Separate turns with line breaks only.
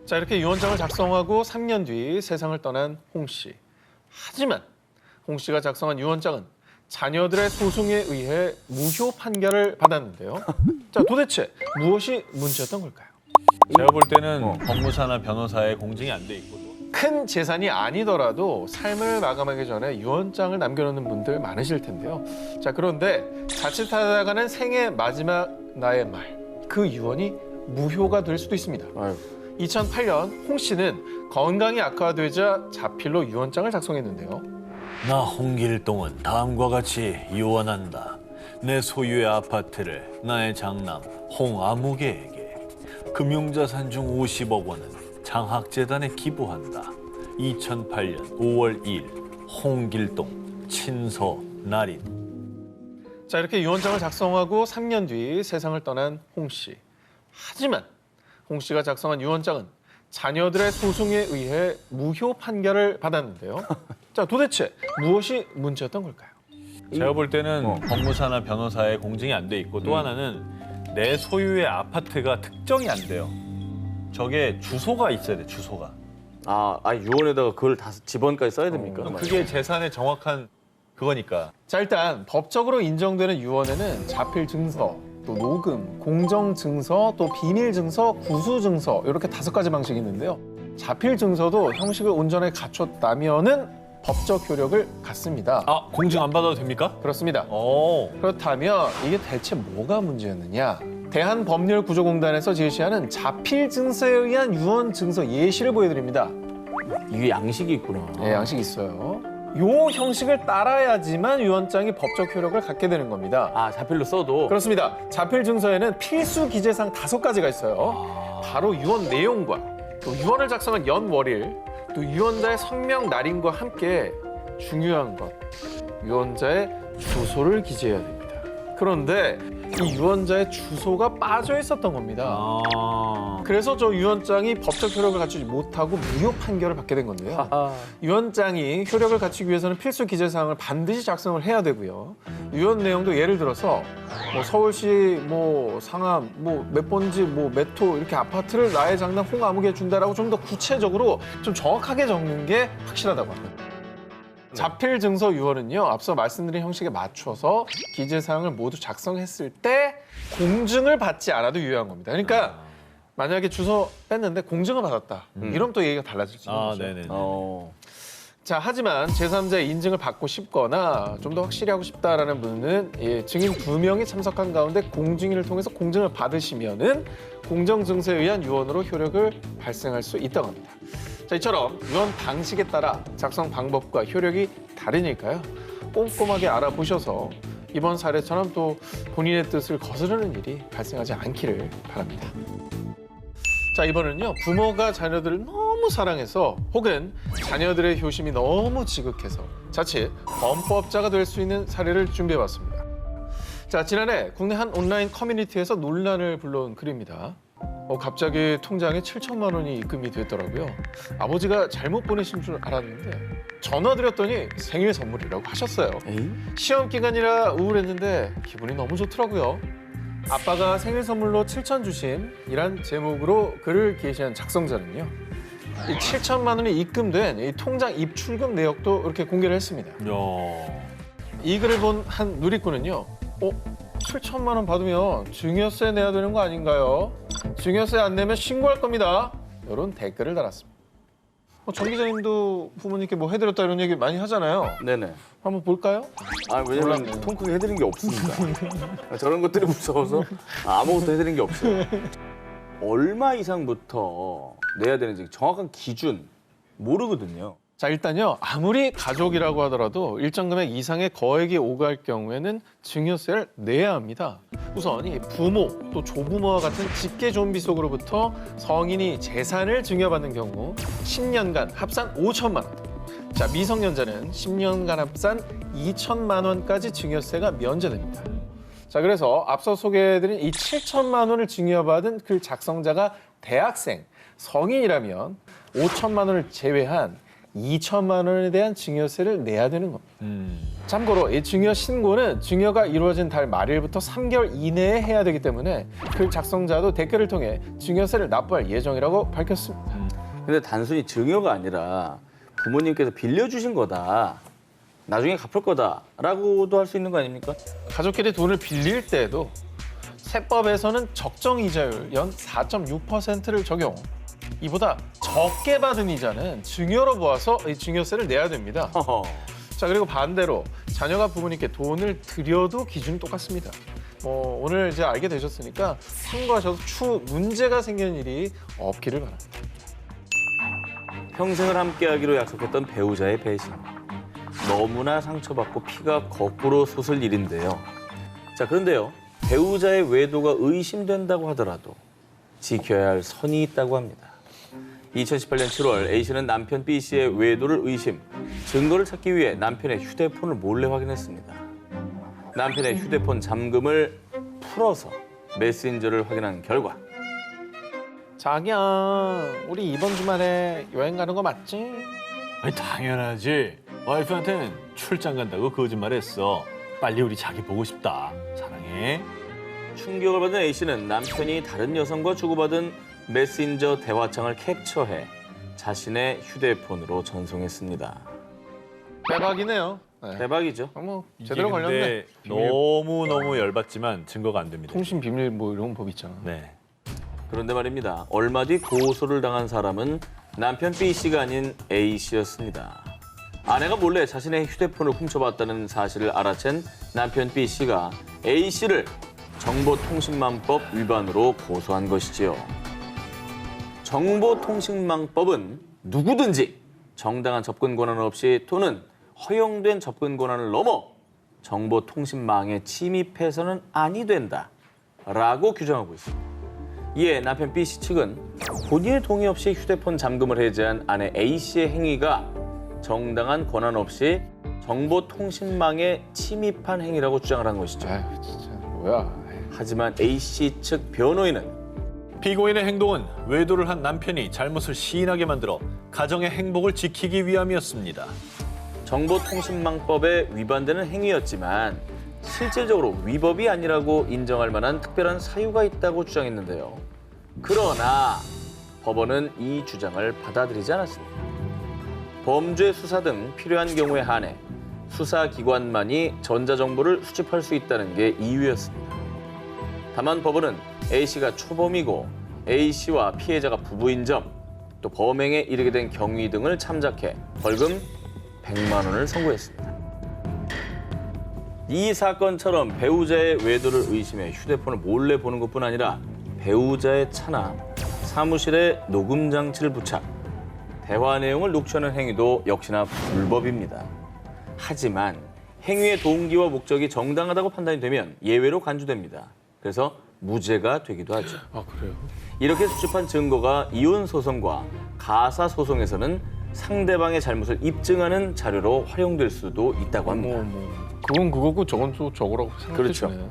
자, 이렇게 유언장을 작성하고 3년 뒤 세상을 떠난 홍 씨. 하지만 홍 씨가 작성한 유언장은 자녀들의 소송에 의해 무효 판결을 받았는데요. 자, 도대체 무엇이 문제였던 걸까요?
제가 볼 때는 법무사나 변호사의 공증이 안 돼 있고
큰 재산이 아니더라도 삶을 마감하기 전에 유언장을 남겨놓는 분들 많으실 텐데요. 자, 그런데 자칫하다가는 생애 마지막 나의 말, 그 유언이 무효가 될 수도 있습니다.
아유.
2008년 홍 씨는 건강이 악화되자 자필로 유언장을 작성했는데요.
나 홍길동은 다음과 같이 유언한다. 내 소유의 아파트를 나의 장남 홍아무개에게 금융자산 중 50억 원은 장학재단에 기부한다. 2008년 5월 2일 홍길동 친서 날인.
자, 이렇게 유언장을 작성하고 3년 뒤 세상을 떠난 홍 씨. 하지만 홍 씨가 작성한 유언장은 자녀들의 소송에 의해 무효 판결을 받았는데요. 자, 도대체 무엇이 문제였던 걸까요?
제가 볼 때는 법무사나 변호사의 공증이 안 돼 있고 또 하나는 내 소유의 아파트가 특정이 안 돼요. 저게 주소가 있어야 돼, 주소가.
유언에다가 그걸 다 집원까지 써야 됩니까?
그게 재산의 정확한 그거니까.
자, 일단 법적으로 인정되는 유언에는 자필 증서, 또 녹음, 공정 증서, 또 비밀 증서, 구수 증서 이렇게 5가지 방식이 있는데요. 자필 증서도 형식을 온전히 갖췄다면은 법적 효력을 갖습니다.
아, 공증 안 받아도 됩니까?
그렇습니다.
오.
그렇다면 이게 대체 뭐가 문제였느냐? 대한법률구조공단에서 제시하는 자필 증서에 의한 유언 증서 예시를 보여드립니다.
이게 양식이 있구나.
네, 양식이 있어요. 요 형식을 따라야지만 유언장이 법적 효력을 갖게 되는 겁니다.
자필로 써도.
그렇습니다. 자필 증서에는 필수 기재사항 5가지가 있어요. 바로 유언 내용과 또 유언을 작성한 연월일, 또 유언자의 성명 날인과 함께 중요한 것, 유언자의 주소를 기재해야 됩니다. 그런데 이 유언자의 주소가 빠져 있었던 겁니다. 그래서 저 유언장이 법적 효력을 갖추지 못하고 무효 판결을 받게 된 건데요. 유언장이 효력을 갖추기 위해서는 필수 기재사항을 반드시 작성을 해야 되고요. 유언 내용도 예를 들어서 뭐 서울시 뭐 상암 뭐 몇 번지 뭐 몇 호 이렇게 아파트를 나의 장남 홍아무개에 준다라고 좀 더 구체적으로 좀 정확하게 적는 게 확실하다고 합니다. 자필 증서 유언은요, 앞서 말씀드린 형식에 맞춰서 기재사항을 모두 작성했을 때 공증을 받지 않아도 유효한 겁니다. 그러니까 만약에 주소 뺐는데 공증을 받았다. 이러면 또 얘기가 달라질 수 있는 거죠.
네네.
자, 하지만 제3자의 인증을 받고 싶거나 좀 더 확실히 하고 싶다라는 분은 증인 2명이 참석한 가운데 공증인을 통해서 공증을 받으시면은 공정증서에 의한 유언으로 효력을 발생할 수 있다고 합니다. 자, 이처럼 유언 방식에 따라 작성 방법과 효력이 다르니까요. 꼼꼼하게 알아보셔서 이번 사례처럼 또 본인의 뜻을 거스르는 일이 발생하지 않기를 바랍니다. 자, 이번은요, 부모가 자녀들을 너무 사랑해서 혹은 자녀들의 효심이 너무 지극해서 자칫 범법자가 될 수 있는 사례를 준비해봤습니다. 자, 지난해 국내 한 온라인 커뮤니티에서 논란을 불러온 글입니다. 갑자기 통장에 7천만 원이 입금이 됐더라고요. 아버지가 잘못 보내신 줄 알았는데 전화 드렸더니 생일 선물이라고 하셨어요. 시험 기간이라 우울했는데 기분이 너무 좋더라고요. 아빠가 생일 선물로 7천 주심이란 제목으로 글을 게시한 작성자는요, 이 7천만 원이 입금된 이 통장 입출금 내역도 이렇게 공개를 했습니다. 이 글을 본 한 누리꾼은요, 7천만 원 받으면 증여세 내야 되는 거 아닌가요? 증여세 안 내면 신고할 겁니다. 이런 댓글을 달았습니다. 정 기자님도 부모님께 뭐 해드렸다 이런 얘기 많이 하잖아요.
네네.
한번 볼까요?
왜냐면 통 크게 해드린 게 없으니까. 저런 것들이 무서워서 아무것도 해드린 게 없어요. 얼마 이상부터 내야 되는지 정확한 기준 모르거든요.
자, 일단요, 아무리 가족이라고 하더라도 일정 금액 이상의 거액이 오갈 경우에는 증여세를 내야 합니다. 우선 이 부모 또 조부모와 같은 직계 존비속으로부터 성인이 재산을 증여받는 경우 10년간 합산 5천만 원. 자, 미성년자는 10년간 합산 2천만 원까지 증여세가 면제됩니다. 자, 그래서 앞서 소개해드린 이 7천만 원을 증여받은 그 작성자가 대학생, 성인이라면 5천만 원을 제외한 2천만 원에 대한 증여세를 내야 되는 겁니다. 참고로 이 증여 신고는 증여가 이루어진 달 말일부터 3개월 이내에 해야 되기 때문에 글 작성자도 댓글을 통해 증여세를 납부할 예정이라고 밝혔습니다.
근데 단순히 증여가 아니라 부모님께서 빌려주신 거다. 나중에 갚을 거다라고도 할 수 있는 거 아닙니까?
가족끼리 돈을 빌릴 때에도 세법에서는 적정 이자율 연 4.6%를 적용. 이보다 적게 받은 이자는 증여로 보아서 이 증여세를 내야 됩니다.
허허.
자, 그리고 반대로 자녀가 부모님께 돈을 드려도 기준이 똑같습니다. 오늘 이제 알게 되셨으니까 참고하셔서 추후 문제가 생기는 일이 없기를 바랍니다.
평생을 함께하기로 약속했던 배우자의 배신. 너무나 상처받고 피가 거꾸로 솟을 일인데요. 자, 그런데요. 배우자의 외도가 의심된다고 하더라도 지켜야 할 선이 있다고 합니다. 2018년 7월 A씨는 남편 B씨의 외도를 의심, 증거를 찾기 위해 남편의 휴대폰을 몰래 확인했습니다. 남편의 휴대폰 잠금을 풀어서 메신저를 확인한 결과
자기야, 우리 이번 주말에 여행 가는 거 맞지?
아니 당연하지. 와이프한테는 출장 간다고 거짓말했어. 빨리 우리 자기 보고 싶다. 사랑해.
충격을 받은 A씨는 남편이 다른 여성과 주고받은 메신저 대화창을 캡처해 자신의 휴대폰으로 전송했습니다.
대박이네요. 네.
대박이죠.
제대로
이게
걸렸네.
근데
비밀,
너무 열받지만 증거가 안 됩니다.
통신 비밀 뭐 이런 법 있잖아.
네.
그런데 말입니다. 얼마 뒤 고소를 당한 사람은 남편 B씨가 아닌 A씨였습니다. 아내가 몰래 자신의 휴대폰을 훔쳐봤다는 사실을 알아챈 남편 B씨가 A씨를 정보통신망법 위반으로 고소한 것이지요. 정보통신망법은 누구든지 정당한 접근 권한 없이 또는 허용된 접근 권한을 넘어 정보통신망에 침입해서는 아니 된다라고 규정하고 있습니다. 이에 남편 B씨 측은 본인의 동의 없이 휴대폰 잠금을 해제한 아내 A씨의 행위가 정당한 권한 없이 정보통신망에 침입한 행위라고 주장을 한 것이죠.
아휴, 진짜 뭐야.
하지만 A씨 측 변호인은
피고인의 행동은 외도를 한 남편이 잘못을 시인하게 만들어 가정의 행복을 지키기 위함이었습니다.
정보통신망법에 위반되는 행위였지만 실질적으로 위법이 아니라고 인정할 만한 특별한 사유가 있다고 주장했는데요. 그러나 법원은 이 주장을 받아들이지 않았습니다. 범죄 수사 등 필요한 경우에 한해 수사기관만이 전자정보를 수집할 수 있다는 게 이유였습니다. 다만 법원은 A씨가 초범이고 A씨와 피해자가 부부인 점, 또 범행에 이르게 된 경위 등을 참작해 벌금 100만 원을 선고했습니다. 이 사건처럼 배우자의 외도를 의심해 휴대폰을 몰래 보는 것뿐 아니라 배우자의 차나 사무실에 녹음 장치를 부착, 대화 내용을 녹취하는 행위도 역시나 불법입니다. 하지만 행위의 동기와 목적이 정당하다고 판단이 되면 예외로 간주됩니다. 그래서 무죄가 되기도 하죠.
아, 그래요?
이렇게 수집한 증거가 이혼 소송과 가사 소송에서는 상대방의 잘못을 입증하는 자료로 활용될 수도 있다고 합니다.
그건 그거고 저건 또 저거라고 생각해
그렇죠.
주네.